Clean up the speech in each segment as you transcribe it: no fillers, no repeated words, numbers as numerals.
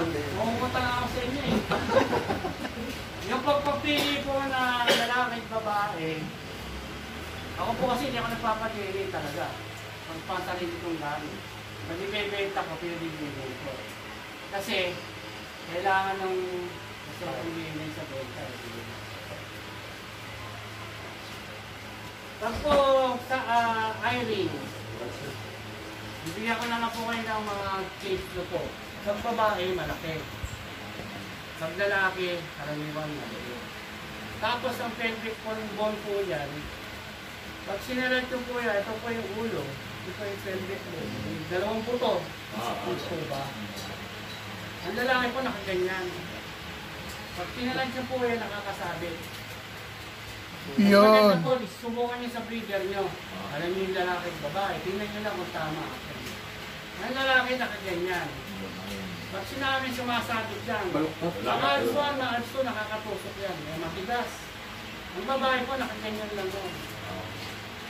Mamupunta lang ako sa inyo eh. Yung pagpapili po na lalaki at babae, ako po kasi hindi ako nagpapagili talaga. Pagpasarili kong gamit. Pag ibebenta ko, pinabibigay ko. Kasi, kailangan ng pagpapili sa benta. Pag po sa Irene, bibigyan ko na po kayo ng mga case na po. Pag babae, malaki. Pag lalaki, karaniwan malaki. Tapos ang pelvic bone po yan, pag sinalat ko po yan, ito po yung ulo, ito po yung pelvic bone. Dalawang puto. Ito ba? Ang lalaki po nakaganyan. Pag sinalat ko po yan, nakakasabit. Yun. Po, subukan nyo sa breeder nyo. Alam nyo yung lalaki at babae. Tingnan nyo lang kung tama. Ang lalaki nakaganyan. Pag sinabi sumasabit yan. Ang also, nakakatusok yan. May matigas. Ang babae po nakaganyan lang doon.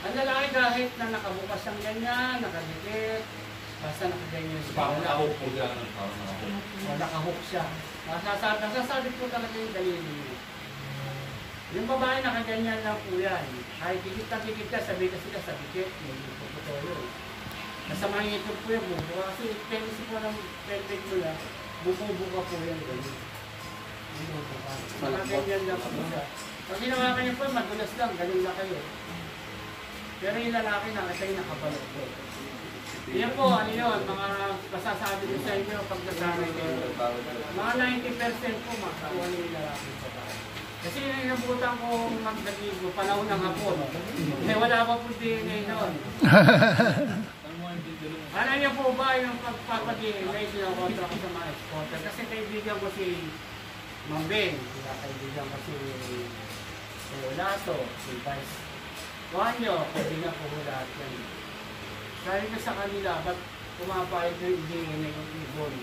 Ang lalaki kahit na nakabukas ang ganyan, nakadikit, basta nakaganyan siya. Parang nakahook po dyan. O nakahook siya. Nasasabit po talaga yung dalili niya. Yung babae nakaganyan lang po yan. Kahit dikit ka, sabi kasi ka sa dikit. May puputulo eh. Kasama yung ito po yung bubuka. Kasi tendency po ng pelvic mo lang, bubuka po yan. Nakaganyan lang po siya. Pag ginawa ka niyo po, madulas lang, ganun lang kayo. Pero yung lalaki nakatay nakabalot po. Yan po, ano yun, mga masasabi ko sa inyo pag nasanay kayo. Mga 90% po makakuha niyo yung lalaki sa bahay. Kasi inabutan ko magdagigo, panahon ng hapon. Eh wala pa po DNA noon. Ano niyo po ba yung pagpapag-DNA sinakontra ko sa mga exporter? Kasi kaibigan ko si Mambeng, kaibigan ko si Olaso, si Vice Juanyo, kaibigan ko lahat yan. Sabi ko sa kanila, ba't pumapayag yung DNA ng ibon?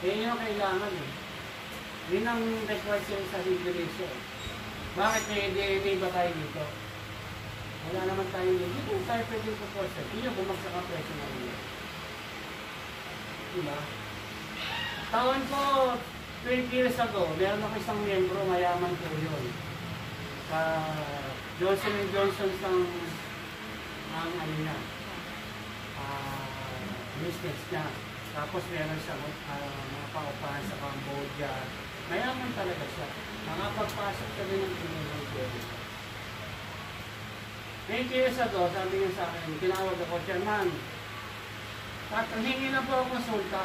Eh yun ang kailangan eh. Yun ang request yung sa regulation. Bakit may DNA ba tayo dito? Wala naman tayo dito. Dito tayo pwede proportion. Hindi yung bumagsak ang presyo ng iyo. Diba? Taon ko, 20 years ago, meron ako isang miyembro, mayaman po yun. Sa Johnson & Johnson ang ano niya, business niya. Tapos meron siya mga paupahan sa Cambodia. Mayaman talaga siya. Nakapagpasok siya din ng pinunong pwede. 20 years ago, sabi niya sa akin, tinawag ako, Chairman, hingi na po ako konsulta.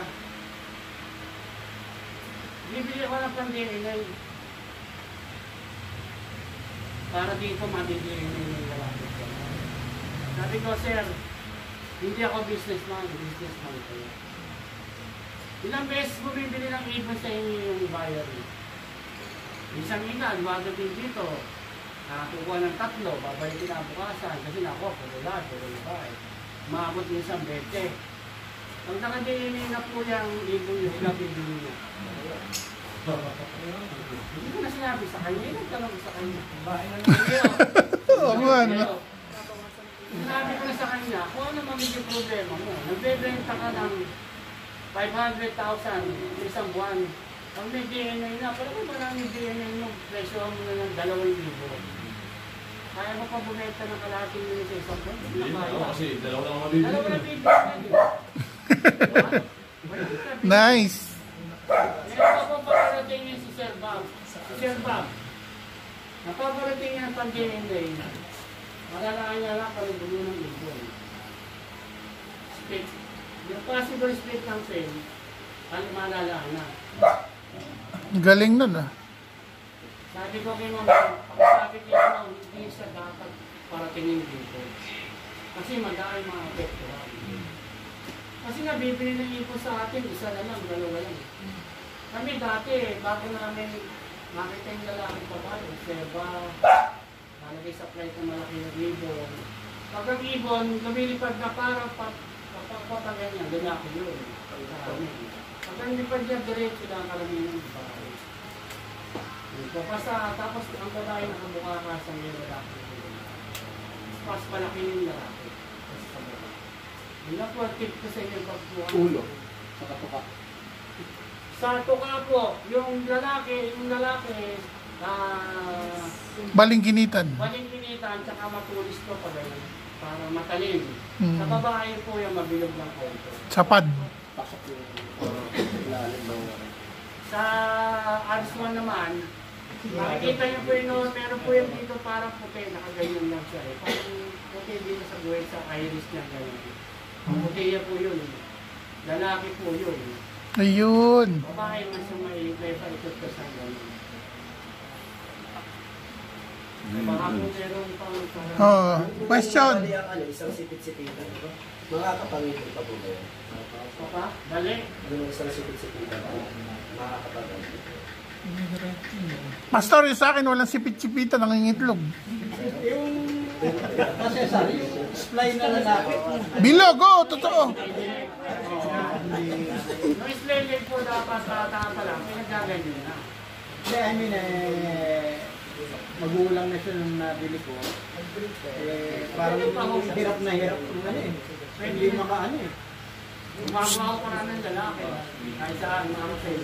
Bibili ko ng pang-DNA. Para dito mabibili yung lalaki. Sabi ko, sir, hindi ako businessman ko. Ilang beses mo bibili ng ibon sa inyo yung buyer? Isang ina, lumaga din dito. Kukuha ng 3, babalik na bukasan. Kasi nakuha, puro babae. Maabot din isang 20. Pag naka-DNA na po yung ibon yung sila bibili niya. Hindi ko na sinabi sa kanya, nagtanong ko sa kanya. Bahay na naman yun. Oo nga, no? Sinabi ko na sa kanya, kung ano magiging problema mo, nagbebenta ka ng 500,000 isang buwan. Pag may DNA na, pero kung maraming DNA mo, presyo mo na ng 2,000. Kaya mo pa bumenta ng kalahating yun sa isang buwan? Hindi na, kasi dalawa lang mabibili. Dalawa lang bibili. Nice. Meron pa po paparating niya si Sir Bob. Si Sir Bob, napaparating niya ang pang-DNA. Malalaan niya lang para dulo ng ibon. Split. Yung possible split ng pain, ano malalaan na. Galing nun ah. Sabi ko kay Mama, sabi ko kay hindi siya dapat paratingin dito. Kasi madami mga epekto. Kasi nga bibili ng ipon sa atin, isa na lang, dalawa lang. Kami dati, bago namin makita yung lalaking babae, seba, nalagay sa plate ng malaki ng ibon. Pag ang ibon, lumilipad na parang papaganyan, ganyan ako yun. Pag ang lipad niya, diretso lang ang kalamin ng babae. Papasa, tapos ang babae nakamukha ka sa mga lalaki. Mas malaki yung lalaki. Yun na po ang tip ko sa inyo pagkuha. Ulo. Sa katuka. Sa tuka po, yung lalaki, Balingkinitan. waling pinitan, tsaka matulis po pag ganun, para matalim. Mm. Sa babae po yung mabilog ng konto. Sapad. Sa RS1 naman, makikita niyo po yun, pero po yung dito parang puti, nakaganyan lang siya. Parang puti dito sa buhay, sa iris niya ganyan. Ang puti po yun. Lalaki po yun. Ayun. Babae mas yung may paikot ka sa ganyan. Baka po meron pang Oh, question. Isang sipit-sipitan. Makakapangipin pa po ba yun? Papa, dali. Yung isang sipit-sipitan, makakapangipin. Pastor, yung sa akin walang sipit-sipitan, nangingitlog. Kasi sorry, yung supply na lalaki. Bilog, oh, totoo. Yung slay po dapat tata lang, pinagaganyan na. Hindi, I mean, magulang na siya nung nabili ko. Parang hirap na hirap kung ano eh. Hindi makaano eh. Gumagawa ko pa ng lalaki. Kahit saan, mga kapatid.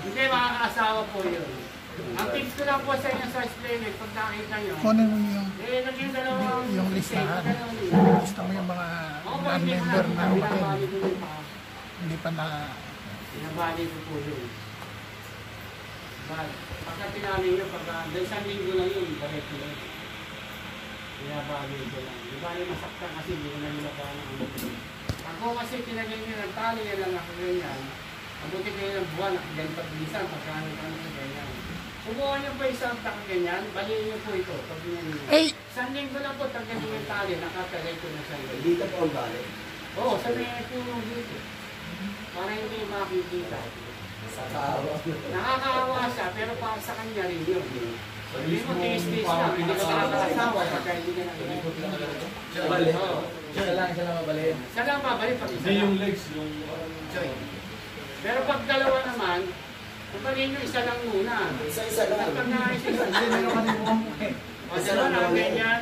Hindi, makakaasawa po yun. Ang tips ko lang po sa inyo sa explain, pag nakita nyo, Kunin mo yung, naging dalawang yung listahan. dalawang lista. Lista mo yung mga Oo, pag hindi ko non-member na, na binabali ko yun pa. hindi pa na... Binabali ko po yun. Pagka tinamin nyo, dahil isang linggo lang yun, balik ko yun. Binabali ko lang. Di ba yung masaktan kasi hindi ko na nila pa ng ano. Ako kasi tinagay nyo ng tali, yan lang ako ganyan. Mabuti kayo ng buwan, ganyan pag-bilisan, pagkano sa ganyan. Subukan nyo po isang ganyan, baliin nyo po ito. Pag ganyan nyo. Ay! Isang linggo lang po, tagay yung tali, nakatagay ko na sa ganyan. Dito po ang balik. Oo, sa may puno dito. Para hindi makikita. Sa kaawa. Nakakaawa siya, pero para sa kanya rin yun. Hindi mo tiis-tiis lang, hindi ka makakasawa pagka hindi ka nakikita. Siya balik. Oo. Siya lang mabalik. Siya lang babalik pag isa Hindi yung lang. legs, yung... Pero pag dalawa naman, kapagin nyo isa lang muna. Isa-isa lang. Pag naayos isa, Hindi meron kasi mukhang eh. o dalawa na ganyan.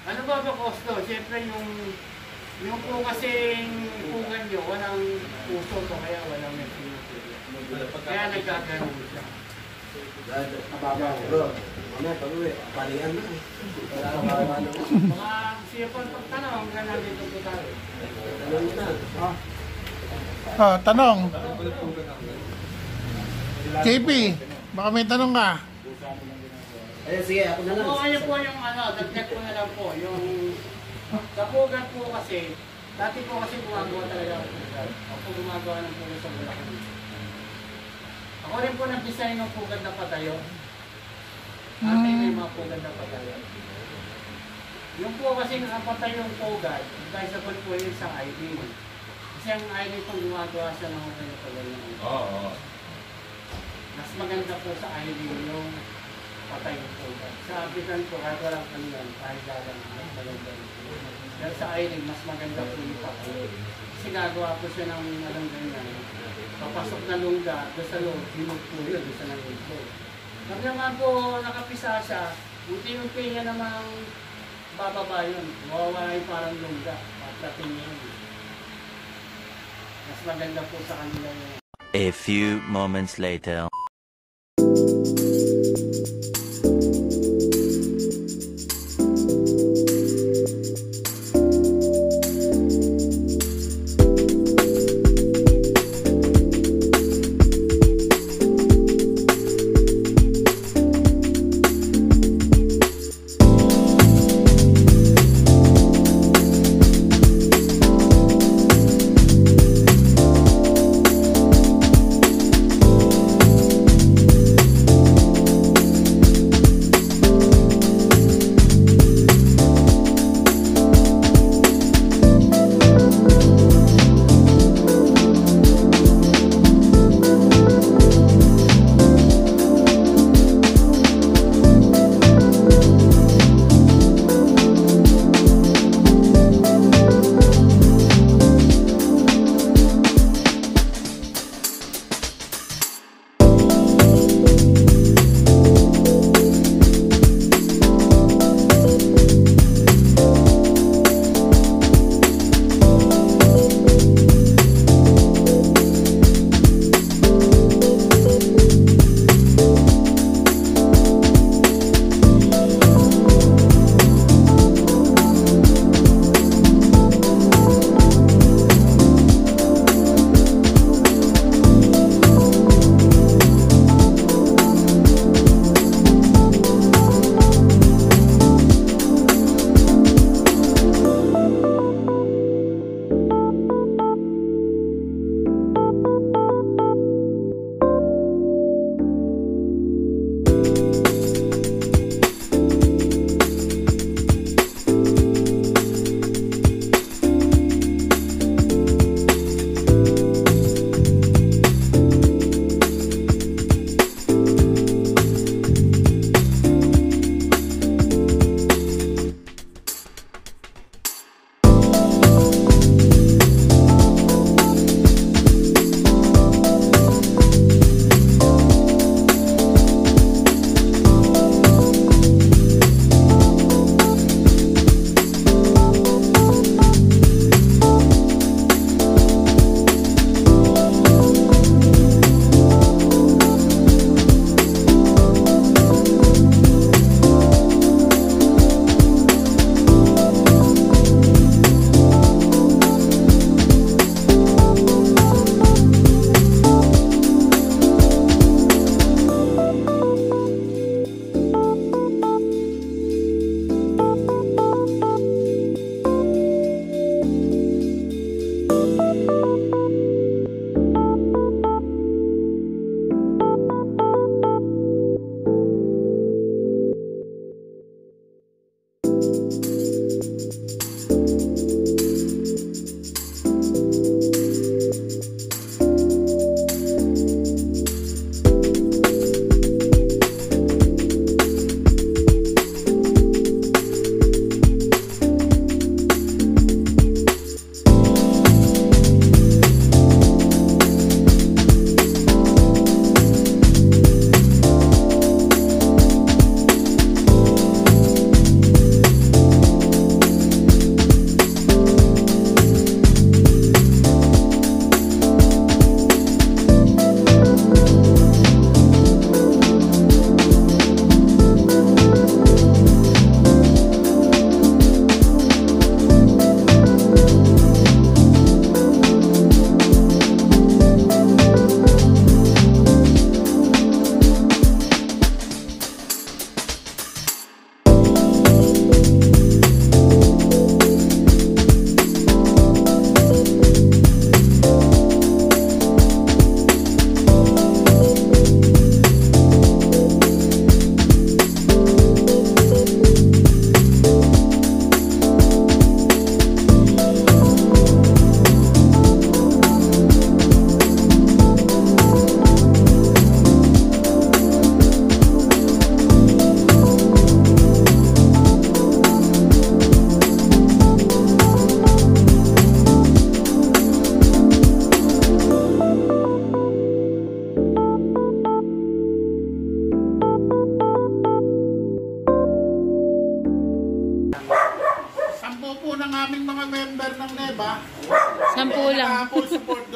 Ano ba kosto? Siyempre yung po kasing pungan nyo, walang puso to, kaya walang mersinuto. Kaya nagkaganon siya. Kababa ko. Bro, mamaya pag-uwi, balian na. Wala kang bawa na. Mga siya po ang pagtanong, hanggang nandito po tayo. Tanong na. Oh, tanong. JP, baka may tanong ka. Ayun, sige, ako na lang. Oo, ayun po yung dagdag ko na lang po, yung sa pugat po kasi, dati po kasi gumagawa talaga ako ng pugat. Ako po gumagawa ng pugat sa Bulacan. Ako rin po nag-design ng pugat na patayo. Ate may mga pugat na patayo. Yung po kasi nakapatayo yung pugat, advisable po yun sa ID. Kasi ang ID po gumagawa siya ng okay na patayo. Oo. Mas maganda po sa ID yung patay ng pugat. Sa African po, kahit walang kanilang, kahit lalang, mas maganda rin po. Pero sa island, mas maganda po yung patay. Kasi gagawa po siya ng alam ganyan. Papasok na lungga, doon sa loob, hinog po yun, doon sa nangito. Pag naman po nakapisa siya, unti-unti niya namang bababa yun. Mawawala yung parang lungga, patating niya yun. Mas maganda po sa kanila yun. A few moments later.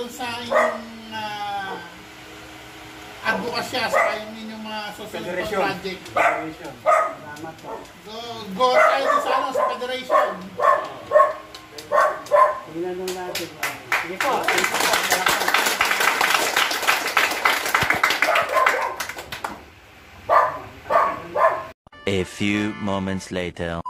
doon sa inyong advokasya sa inyong mga susunod na Federation. project. Federation. Salamat po. Go tayo doon sa, sa federation. Tingnan nung natin. Sige po. Sige po. A few moments later.